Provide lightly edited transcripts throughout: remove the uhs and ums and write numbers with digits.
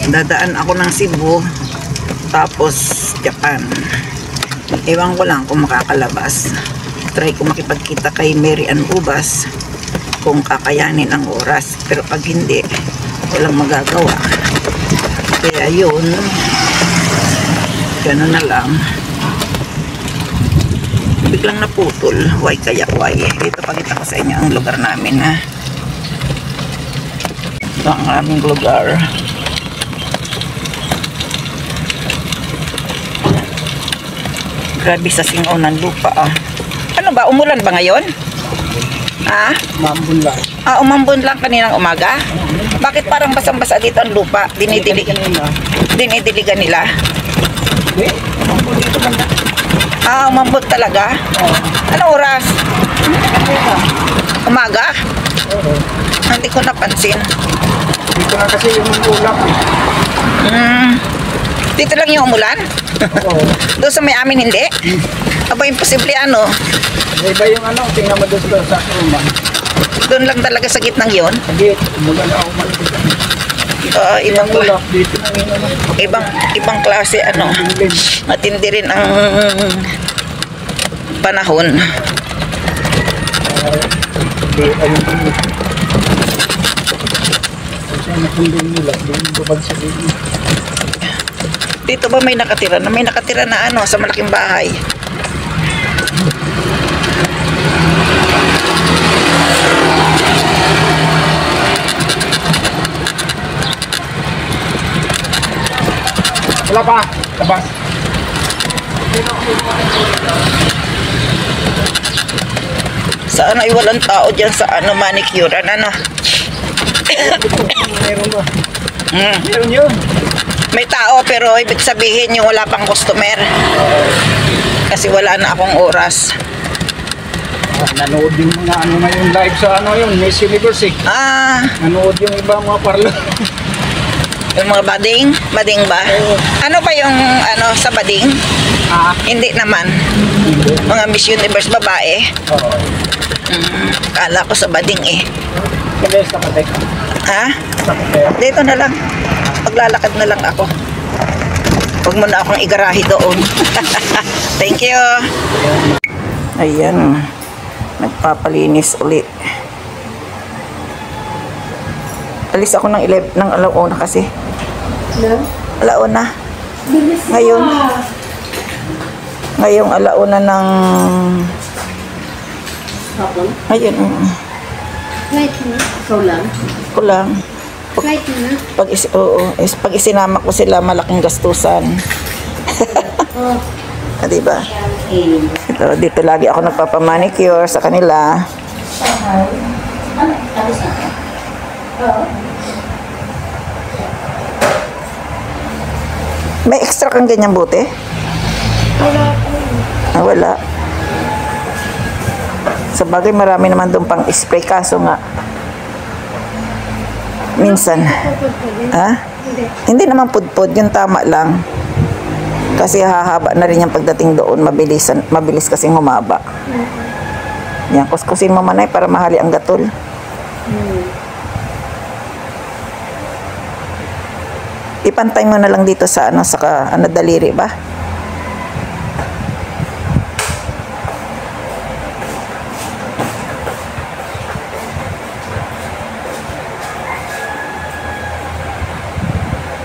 Dadaan ako ng Cebu, tapos Japan. Ewan ko lang kung makakalabas. Try ko makipagkita kay Mary Ann Ubas kung kakayanin ang oras. Pero pag hindi, walang magagawa. Kaya yun, gano'n na lang. Biglang naputol. Why kaya why? Dito pakita ko sa inyo ang lugar namin, ha. Ito ang aming lugar. Grabe sa singaw ng lupa, ah. Ano ba? Umulan ba ngayon? Ha? Umambon lang. Ah, umambon lang kaninang umaga? Bakit parang basang-basa dito ang lupa? Dinidiligan nila? Hindi, umambon dito banda. Ah, umambon talaga? Oo. Anong oras? Umaga? Oo. Hindi ko napansin. Dito na kasi yung ulap. Dito lang yung umulan? Oo. Doon sa may amin hindi? Aba, imposible ano? Iba yung ano, tingnan mo doon sa rumah. Doon lang talaga sa gitnang yon. Hindi, maganda ako malapit. Ibang Ulap dito na yun ano. ibang klase ano. Matindi rin ang panahon. Hindi, ayun dito. Kasi natundin nila, doon babag sa dito. Dito ba may nakatira na? May nakatira na ano sa malaking bahay. Wala pa, labas. Saan ay walang tao dyan sa ano manicure? Ano? Meron ba? Mm. Meron yun. May tao pero ibig sabihin yung wala pang customer. Kasi wala na akong oras. Nanood din mga ano ngayon live sa ano yun, Miss Universe. Ah, Nanood yung iba mga parlo. yung mga bading? Bading ba? Ano ba yung ano sa bading? Hindi naman. Mga Miss Universe babae. Oo. Kala ko sa bading eh. Kaya sa katek. Ha? Sa katek. Dito na lang. Maglalakad na lang ako. Huwag mo na akong igarahe doon. Thank you. Ayan. Nagpapalinis uli. Alis ako ng 11 ng alauna kasi. Alauna. Ngayon. Ngayong alauna ng Hapon? ngayon. Kahit na. Ikaw lang? Ko lang. Kahit na. Pag isinama ko sila, malaking gastusan. Oh. Ah, diba? Eh. Ito, dito lagi ako nagpapamanicure sa kanila. May extra kang ganyang buti? Wala. Ah, wala. Sa bagay, marami naman doon pang spray. Kaso nga, minsan, ha? Hindi naman pudpud. Yung tama lang. Kasi hahaba na rin yung pagdating doon. Mabilis kasing humaba. Yan, kuskusin mo manay para mahali ang gatol. Ipantay mo na lang dito sa ano, sa ano, daliri ba?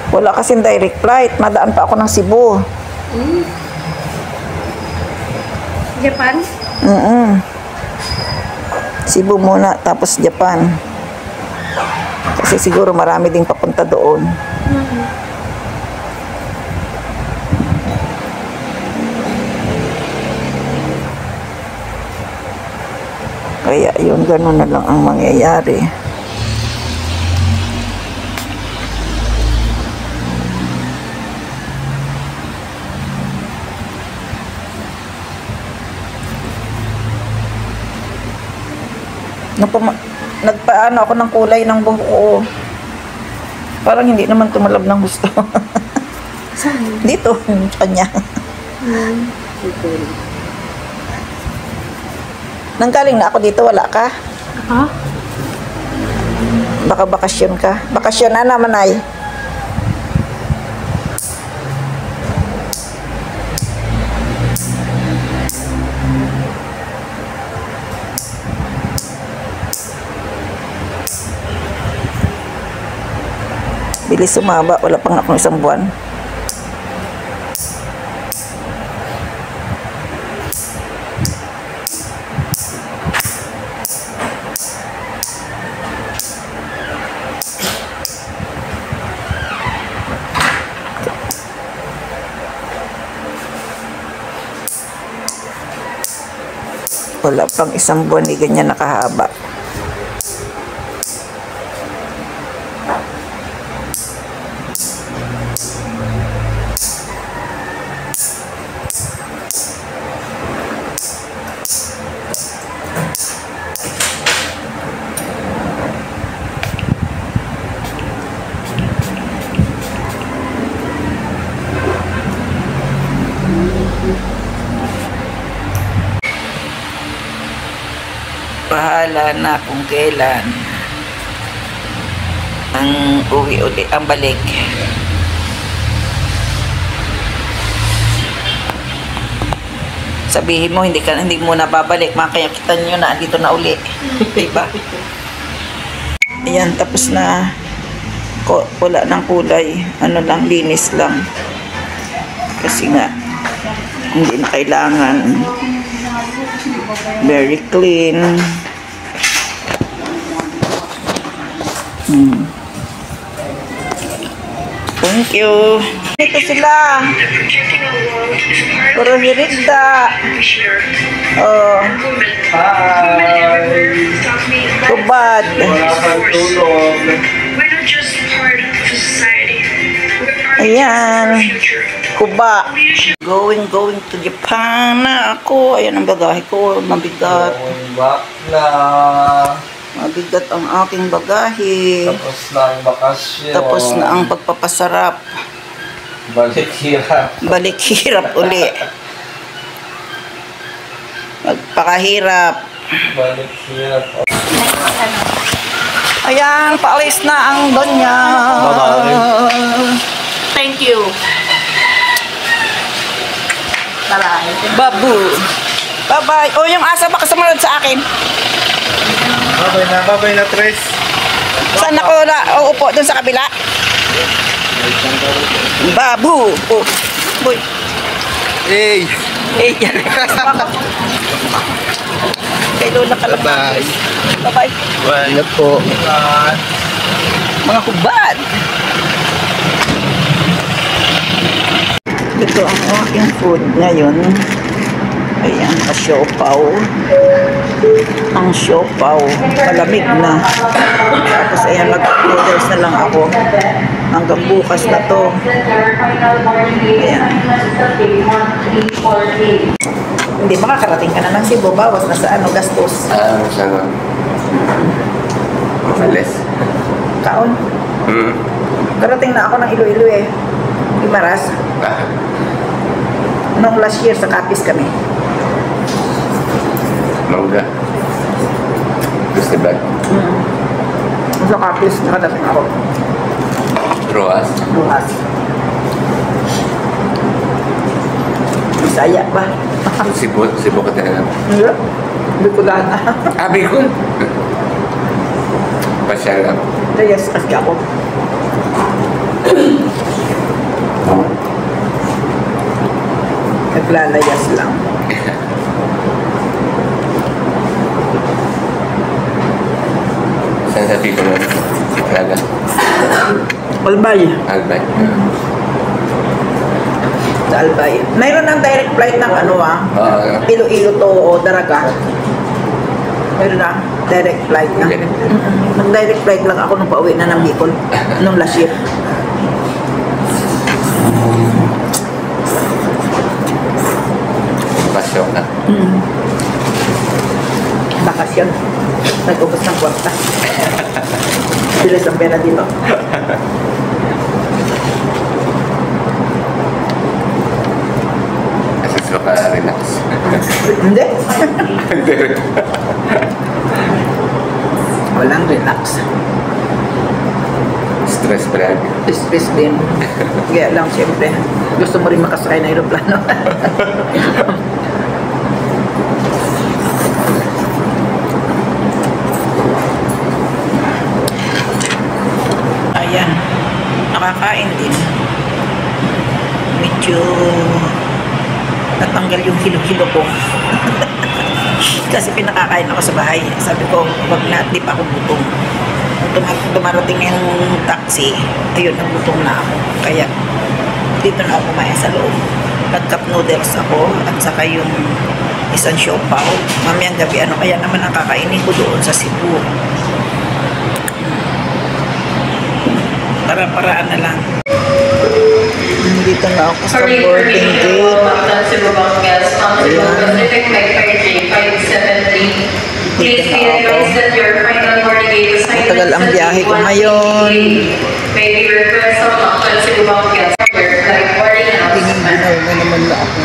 Wala kasing direct flight. Madaan pa ako ng Cebu. Japan? Cebu muna, tapos Japan. Kasi siguro marami ding papunta doon. Kaya yun, gano'n na lang ang mangyayari. Nagpaano ako ng kulay ng buhok ko. Parang hindi naman tumalab ng gusto. Saan? Dito, kanya. Nanggaling na ako dito, wala ka? Ha? Baka bakasyon ka. Bakasyon na naman ay. Bilis sumaba. Wala pang akong isang buwan. Wala pang isang buwan ni ganyan nakahaba. Bahala na kung kailan ang uwi ulit, ang balik. Sabihin mo hindi mo na babalik, makayakitan nyo na dito na uli. Diba? Ayan, tapos na. Wala ng kulay, ano lang, linis lang. Kasi nga hindi na kailangan. Very clean. Thank you. Ito sila. Puro hirita. Oh. Hi! Kubad. Wala kang tulog. We're not just part of society. We're part Ayan. of the future. Kuba. Going to Japan na ako. Ayan ang bagahe ko. Mabigat. Going back na. Mabigat ang aking bagahe. Tapos na ang bakasyon. Tapos na ang pagpapasarap. Balik hirap. Balik hirap uli. Magpakahirap. Balik hirap. Ayan, paalis na ang donya. Bye-bye. Thank you. Bye-bye. Babu. Bye-bye. O, yung asa baka sumunod sa akin. Babay na, Tres. Saan ako uupo? Doon sa kabila? Babu. Oh. Boy. Hey! Eh, yan. Kay Lola ka lang. Bye-bye. Bye-bye. Ingat po. Mga hubad. Ito ang aking food ngayon. Ayan, siopaw. Ang siopaw. Malamig na. Tapos ayan, mag-noodles na lang ako. Hanggang bukas na to. Ayan. Hindi, makakarating ka na ng Cebu. Bawas na sa gastos. Sana. Malis. Kaon. Karating na ako ng Iloilo eh. Imaras. Nung last year sa Capiz kami. Mangga. Gusto ba? Sa Capiz, nakadating ako. Roas. Luas. Bisaya ba? Cebu ka talaga. Hindi. Bicolana. Bicol. Pasyal lang. Yes, kasi ako. Naglalayas lang. Saan sa Bicol mo? Talaga. Albay. Albay. Sa Albay. Mayroon ng direct flight ng Iloilo to Daraga. Mayroon na. Direct flight na. Okay. Nag-direct flight lang ako nung pauwi na ng Bicol. Nung last year. Pasyon ka. Bakasyon. Nag-ubos ng kwarta. Bilis ang pera dito. Asas mo ka relax. Hindi. Walang relax. Stress brag. Stress din. Kaya lang siyempre. Gusto mo rin makasakay ng aeroplano. Ayan. nakakain din. Medyo natanggal yung hilo-hilo ko. Kasi pinakakain ako sa bahay. Sabi ko, wag na, di pa ako gutom. Dumarating yung taxi, ayun, nagutom na ako. Kaya, dito na ako kumain sa loob. Nag-cup noodles ako, at saka yung isang siopaw. Mamayang gabi, ano kaya naman ang kakainin ko doon sa Cebu. Para-paraan na lang. Dito na ako sa boarding gate. Dito na ako. Matagal ang biyahe ko ngayon. Tingin-ginaw mo naman na ako.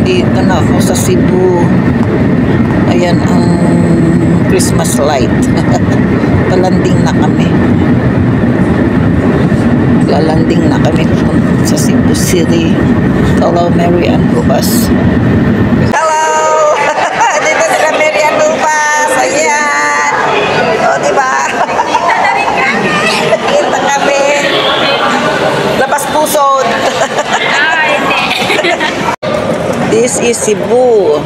Dito na ako sa Cebu. Ayan ang Christmas light. Palanding na kami. Lalanding na kami sa Cebu City. Hello, Mary Ann Ubas. Hello! Dito sila Mary Ann Ubas. Ayan. O, diba? Kita kami. Labas pusod. This is Cebu.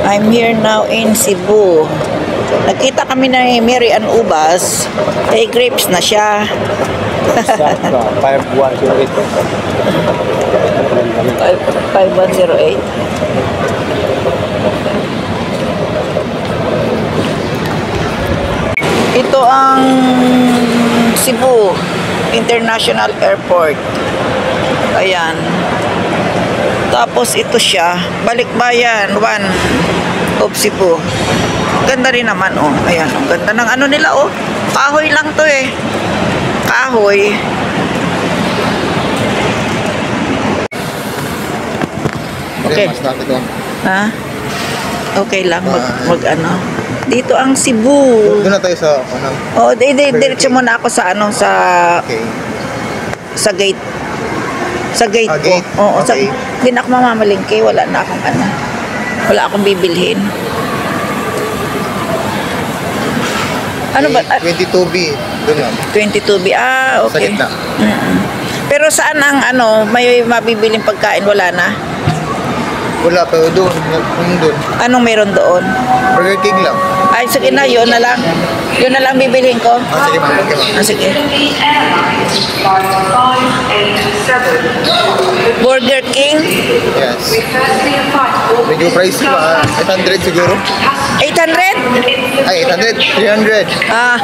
I'm here now in Cebu. Nakita kami na Mary Ann Ubas. Eh, grapes na siya. 5108. Ito ang Cebu International Airport. Ayan. Tapos ito siya, Balikbayan 1 of Cebu. Ganda rin naman, oh. Ayan, ang ganda ng ano nila, oh. Kahoy lang to eh. Kahoy. Okay. Ha? Okay lang, mag ano. Dito ang Cebu. Doon na tayo sa ano. Oh, diretso muna ako sa ano, sa Okay. sa gate. Sa gate ko. Gate? Oo, Okay. Hindi na ako mamamalingke. Wala na akong ano. Wala akong bibilhin. Ano ba? 22B. Doon lang. 22B. Ah, Sa okay. gitna. Pero saan ang ano, may mabibiling pagkain? Wala na? Wala, pero doon. Yung doon. Anong meron doon? Burger King lang. Ay, sige na, yun na lang. Yun na lang bibilhin ko. Ah, sige ma'am. Okay ma'am. Ah, sige. Burger King? Yes. Medyo pricey pa. 800 siguro. 800? Ay, 800. 300. Ah,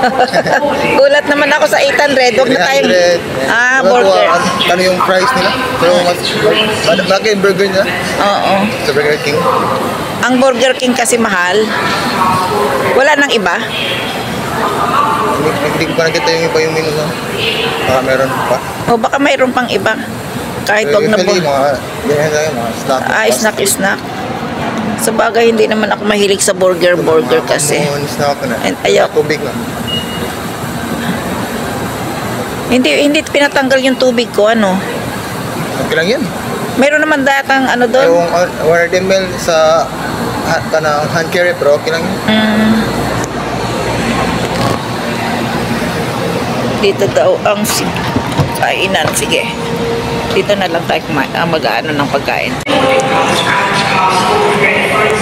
gulat naman ako sa 800. Huwag na tayong... 300. Ah, Ewan ko, burger. ano yung price nila? Pero mas... Laki yung burger nila. Oo. Sa Burger King. Ang Burger King kasi mahal. Wala nang iba? Hindi ko pa nakita yung iba yung menu na. Baka meron pa. O baka mayroon pang iba. Kahit wag na po. Usually, ganyan tayo, mga snack. Snack. Sa bagay, hindi naman ako mahilig sa burger kasi. Snack na. And ayaw. Tubig lang. Hindi pinatanggal yung tubig ko, ano. Okay lang yan. Meron naman datang ano doon. Yung 100 ml sa kanang hand carry, pero okay lang yan. Dito daw ang kainan. Sige. Dito na lang tayo mag-ano ng pagkain.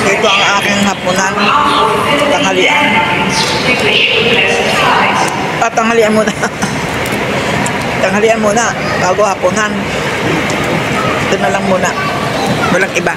Ito ang aking hapunan. Tanghalian. Tanghalian muna. Tanghalian muna. Bago hapunan. Ito na lang muna. Walang iba.